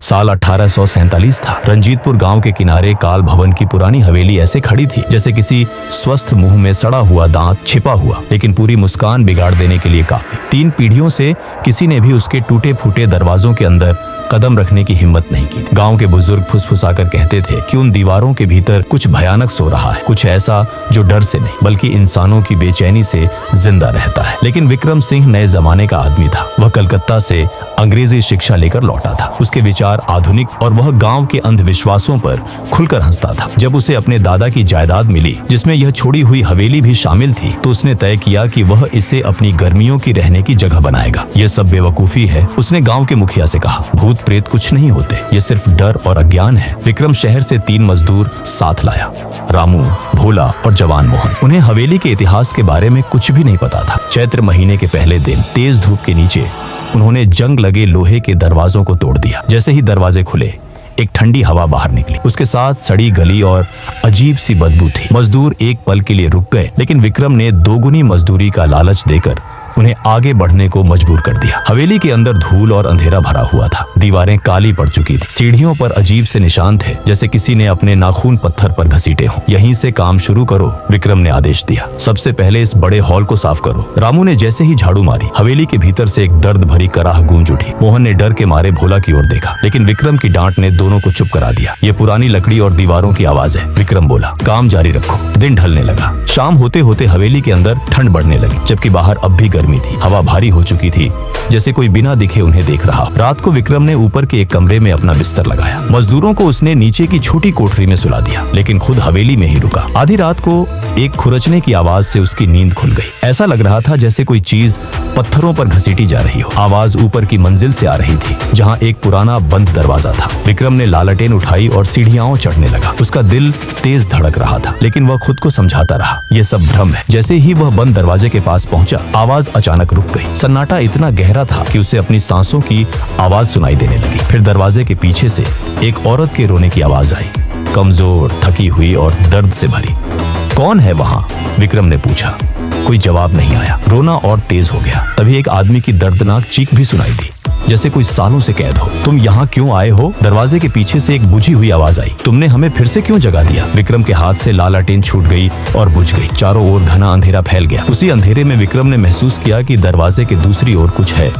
साल 1847 था। रंजीतपुर गांव के किनारे काल भवन की पुरानी हवेली ऐसे खड़ी थी जैसे किसी स्वस्थ मुंह में सड़ा हुआ दांत छिपा हुआ, लेकिन पूरी मुस्कान बिगाड़ देने के लिए काफी। 3 पीढ़ियों से किसी ने भी उसके टूटे फूटे दरवाजों के अंदर कदम रखने की हिम्मत नहीं की। गांव के बुजुर्ग फुसफुसाकर कहते थे कि उन दीवारों के भीतर कुछ भयानक सो रहा है, कुछ ऐसा जो डर से नहीं बल्कि इंसानों की बेचैनी से जिंदा रहता है। लेकिन विक्रम सिंह नए जमाने का आदमी था। वह कलकत्ता से अंग्रेजी शिक्षा लेकर लौटा था। उसके विचार आधुनिक और वह गांव के अंधविश्वासों पर खुलकर हंसता था। जब उसे अपने दादा की जायदाद मिली जिसमें यह छोड़ी हुई हवेली भी शामिल थी, तो उसने तय किया कि वह इसे अपनी गर्मियों की रहने की जगह बनाएगा। यह सब बेवकूफी है, उसने गांव के मुखिया से कहा। भूत प्रेत कुछ नहीं होते, ये सिर्फ डर और अज्ञान है। विक्रम शहर से 3 मजदूर साथ लाया, रामू, भोला और जवान मोहन। उन्हें हवेली के इतिहास के बारे में कुछ भी नहीं पता था। चैत्र महीने के पहले दिन तेज धूप के नीचे उन्होंने जंग लगे लोहे के दरवाजों को तोड़ दिया। जैसे ही दरवाजे खुले, एक ठंडी हवा बाहर निकली। उसके साथ सड़ी गली और अजीब सी बदबू थी। मजदूर एक पल के लिए रुक गए, लेकिन विक्रम ने दोगुनी मजदूरी का लालच देकर उन्हें आगे बढ़ने को मजबूर कर दिया। हवेली के अंदर धूल और अंधेरा भरा हुआ था। दीवारें काली पड़ चुकी थी। सीढ़ियों पर अजीब से निशान थे, जैसे किसी ने अपने नाखून पत्थर पर घसीटे हों। यहीं से काम शुरू करो, विक्रम ने आदेश दिया। सबसे पहले इस बड़े हॉल को साफ करो। रामू ने जैसे ही झाड़ू मारी, हवेली के भीतर से एक दर्द भरी कराह गूंज उठी। मोहन ने डर के मारे भोला की ओर देखा, लेकिन विक्रम की डांट ने दोनों को चुप करा दिया। ये पुरानी लकड़ी और दीवारों की आवाज है, विक्रम बोला। काम जारी रखो। दिन ढलने लगा। शाम होते होते हवेली के अंदर ठंड बढ़ने लगी, जबकि बाहर अब भी गर्मी थी। हवा भारी हो चुकी थी, जैसे कोई बिना दिखे उन्हें देख रहा। रात को विक्रम ने ऊपर के एक कमरे में अपना बिस्तर लगाया। मजदूरों को उसने नीचे की छोटी कोठरी में सुला दिया, लेकिन खुद हवेली में ही रुका। आधी रात को एक खुरचने की आवाज से उसकी नींद खुल गई। ऐसा लग रहा था जैसे कोई चीज पत्थरों पर घसीटी जा रही हो। आवाज ऊपर की मंजिल से आ रही थी, जहां एक पुराना बंद दरवाजा था। विक्रम ने लालटेन उठाई और सीढ़ियां चढ़ने लगा। उसका दिल तेज धड़क रहा था, लेकिन वह खुद को समझाता रहा, यह सब भ्रम है। जैसे ही वह बंद दरवाजे के पास पहुंचा, आवाज अचानक रुक गई। सन्नाटा इतना गहरा था कि उसे अपनी सांसों की आवाज सुनाई देने लगी। फिर दरवाजे के पीछे से एक औरत के रोने की आवाज आई, कमजोर, थकी हुई और दर्द से भरी। कौन है वहां? विक्रम ने पूछा। कोई जवाब नहीं आया। रोना और तेज हो गया। तभी एक आदमी की दर्दनाक चीख भी सुनाई दी, जैसे कोई सालों से कैद हो। तुम यहाँ क्यों आए हो? दरवाजे के पीछे से एक बुझी हुई आवाज आई। तुमने हमें फिर से क्यों जगा दिया? विक्रम के हाथ से लालटेन छूट गई और बुझ गई। चारों ओर घना अंधेरा फैल गया। उसी अंधेरे में विक्रम ने महसूस किया कि दरवाजे के दूसरी ओर कुछ है,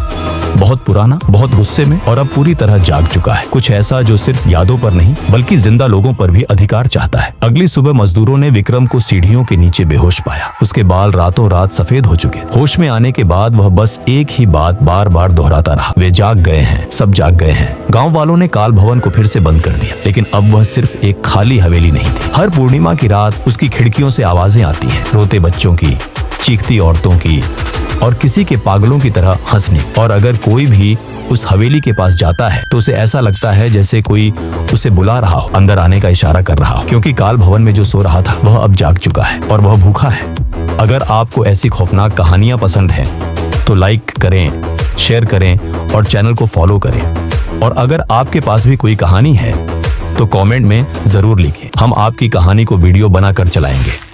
बहुत पुराना, बहुत गुस्से में और अब पूरी तरह जाग चुका है। कुछ ऐसा जो सिर्फ यादों पर नहीं बल्कि जिंदा लोगों पर भी अधिकार चाहता है। अगली सुबह मजदूरों ने विक्रम को सीढ़ियों के नीचे बेहोश पाया। उसके बाल रातों रात सफेद हो चुके। होश में आने के बाद वह बस एक ही बात बार बार दोहराता रहा, वे जाग गए हैं, सब जाग गए हैं। गांव वालों ने काल भवन को फिर से बंद कर दिया, लेकिन अब वह सिर्फ एक खाली हवेली नहीं थी। हर पूर्णिमा की रात उसकी खिड़कियों से आवाजें आती हैं, रोते बच्चों की, चीखती औरतों की और किसी के पागलों की तरह हंसने। और अगर कोई भी उस हवेली के पास जाता है तो उसे ऐसा लगता है जैसे कोई उसे बुला रहा हो, अंदर आने का इशारा कर रहा हो, क्योंकि काल भवन में जो सो रहा था वह अब जाग चुका है और वह भूखा है। अगर आपको ऐसी खौफनाक कहानियां पसंद हैं तो लाइक करें, शेयर करें और चैनल को फॉलो करें। और अगर आपके पास भी कोई कहानी है तो कमेंट में जरूर लिखें। हम आपकी कहानी को वीडियो बनाकर चलाएंगे।